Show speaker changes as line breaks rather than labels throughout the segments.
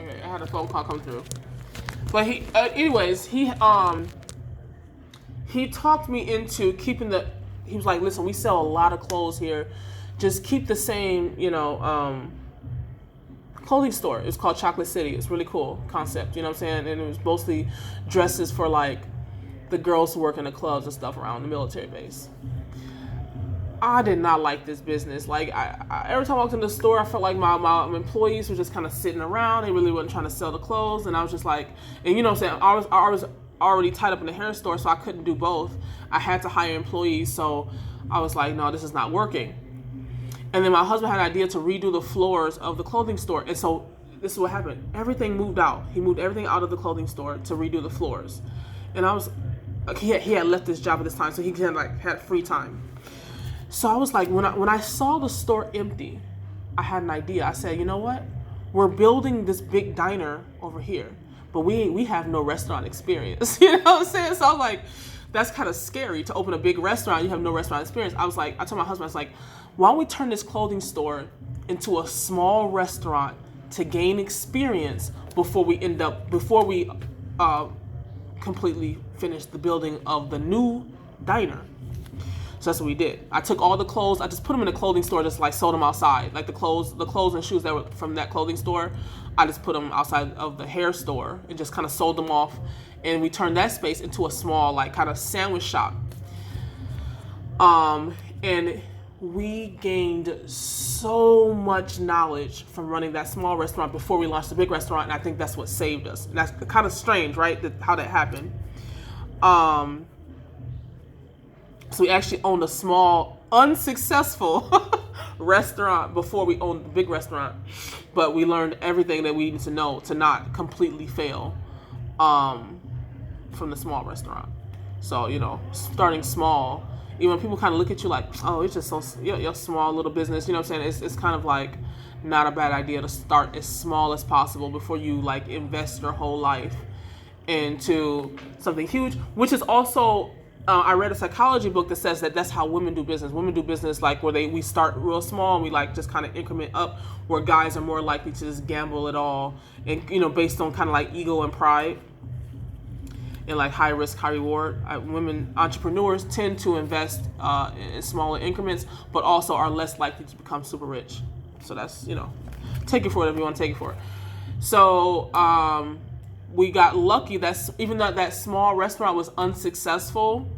Okay, I had a phone call come through. But anyways, he talked me into keeping he was like, listen, we sell a lot of clothes here. Just keep the same, clothing store. It's called Chocolate City. It's really cool concept, you know what I'm saying? And it was mostly dresses for like the girls who work in the clubs and stuff around the military base. I did not like this business. Like, I every time I walked in the store, I felt like my employees were just kind of sitting around. They really wasn't trying to sell the clothes. And I was just like, and you know what I'm saying? I was already tied up in the hair store, so I couldn't do both. I had to hire employees, so I was like, no, this is not working. And then my husband had an idea to redo the floors of the clothing store. And so this is what happened. Everything moved out. He moved everything out of the clothing store to redo the floors. And I was, he had left his job at this time, so he had free time. So I was like, when I saw the store empty, I had an idea. I said, you know what? We're building this big diner over here, but we have no restaurant experience. You know what I'm saying? So I was like, that's kind of scary to open a big restaurant. You have no restaurant experience. I told my husband, I was like, why don't we turn this clothing store into a small restaurant to gain experience before we completely finish the building of the new diner. So that's what we did. I took all the clothes, I just put them in the clothing store, just like sold them outside. Like the clothes and shoes that were from that clothing store, I just put them outside of the hair store and just kind of sold them off. And we turned that space into a small, like, kind of sandwich shop. And we gained so much knowledge from running that small restaurant before we launched the big restaurant, and I think that's what saved us. And that's kind of strange, right? How that happened. So we actually owned a small, unsuccessful restaurant before we owned the big restaurant. But we learned everything that we needed to know to not completely fail from the small restaurant. So, starting small, even when people kind of look at you like, oh, it's just so, you're a small little business, you know what I'm saying? It's kind of like not a bad idea to start as small as possible before you like invest your whole life into something huge, which is also, I read a psychology book that says that that's how women do business. Women do business like where we start real small and we like just kind of increment up, where guys are more likely to just gamble it all and, based on kind of like ego and pride and like high risk, high reward. Women entrepreneurs tend to invest in smaller increments, but also are less likely to become super rich. So that's, take it for whatever you want to take it for. So, we got lucky that even though that small restaurant was unsuccessful,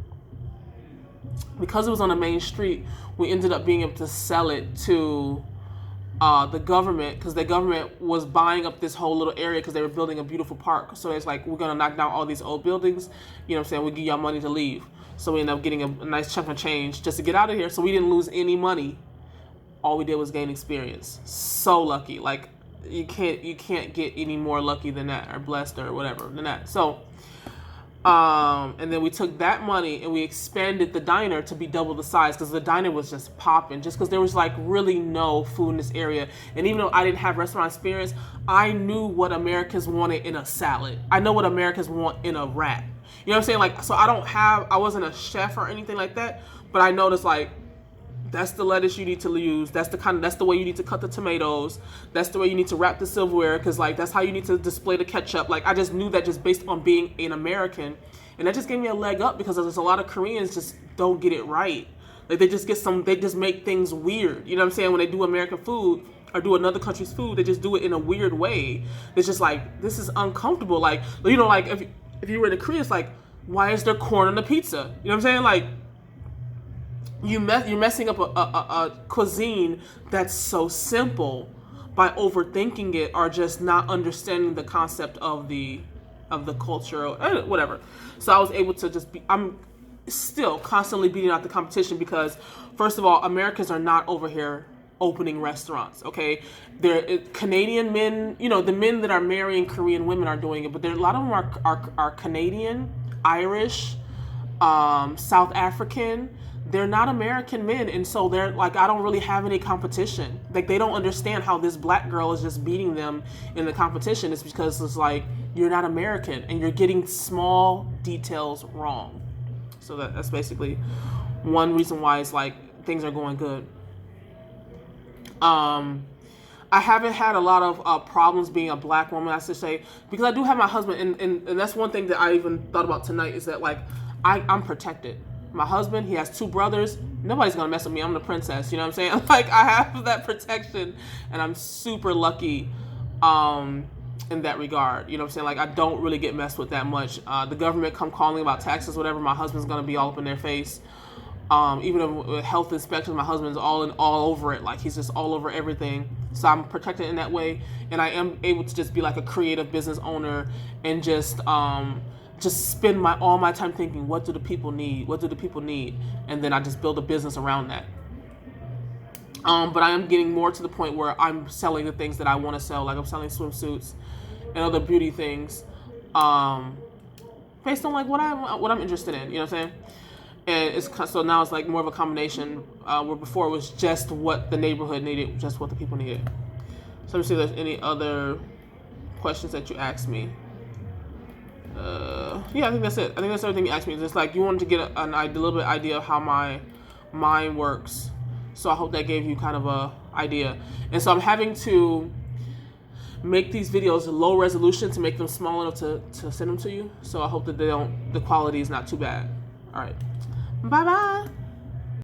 because it was on a main street, we ended up being able to sell it to the government, because the government was buying up this whole little area because they were building a beautiful park. So it's like, we're going to knock down all these old buildings, you know what I'm saying? We give y'all money to leave. So we ended up getting a nice chunk of change just to get out of here. So we didn't lose any money. All we did was gain experience. So lucky. Like, you can't get any more lucky than that, or blessed or whatever than that. So and then we took that money and we expanded the diner to be double the size, because the diner was just popping, just because there was like really no food in this area. And even though I didn't have restaurant experience, I knew what Americans wanted in a salad. I know what Americans want in a wrap. You know what I'm saying? Like, so I wasn't a chef or anything like that, but I noticed like, that's the lettuce you need to use. That's the way you need to cut the tomatoes. That's the way you need to wrap the silverware, because like that's how you need to display the ketchup. Like, I just knew that just based on being an American, and that just gave me a leg up, because there's a lot of Koreans just don't get it right. Like, they just make things weird. You know what I'm saying? When they do American food or do another country's food, they just do it in a weird way. It's just like, this is uncomfortable. Like, like if you were in Korea, it's like, why is there corn on the pizza? You know what I'm saying? Like, you're messing up a cuisine that's so simple by overthinking it, or just not understanding the concept of the culture, or whatever. So I was able to I'm still constantly beating out the competition, because first of all, Americans are not over here opening restaurants, okay? They're Canadian men, the men that are marrying Korean women are doing it, but a lot of them are Canadian, Irish, South African. They're not American men, and so they're like, I don't really have any competition. Like, they don't understand how this black girl is just beating them in the competition. It's because it's like, you're not American, and you're getting small details wrong. So that's basically one reason why it's like things are going good. I haven't had a lot of problems being a black woman, I should say, because I do have my husband, and that's one thing that I even thought about tonight is that, like, I'm protected. My husband, he has 2 brothers. Nobody's gonna mess with me. I'm the princess. You know what I'm saying? Like, I have that protection, and I'm super lucky in that regard. You know what I'm saying? Like, I don't really get messed with that much. The government come calling about taxes, whatever. My husband's gonna be all up in their face. Even with health inspections, my husband's all over it. Like, he's just all over everything. So I'm protected in that way, and I am able to just be like a creative business owner and just spend all my time thinking, what do the people need? What do the people need? And then I just build a business around that. But I am getting more to the point where I'm selling the things that I want to sell. Like, I'm selling swimsuits and other beauty things, based on like what I'm interested in. You know what I'm saying? And so now it's like more of a combination, where before it was just what the neighborhood needed, just what the people needed. So let me see if there's any other questions that you asked me. Yeah, I think that's it. I think that's everything you asked me. It's just like you wanted to get a little bit idea of how my mind works. So I hope that gave you kind of a idea. And so I'm having to make these videos low resolution to make them small enough to send them to you. So I hope that the quality is not too bad. All right. Bye-bye.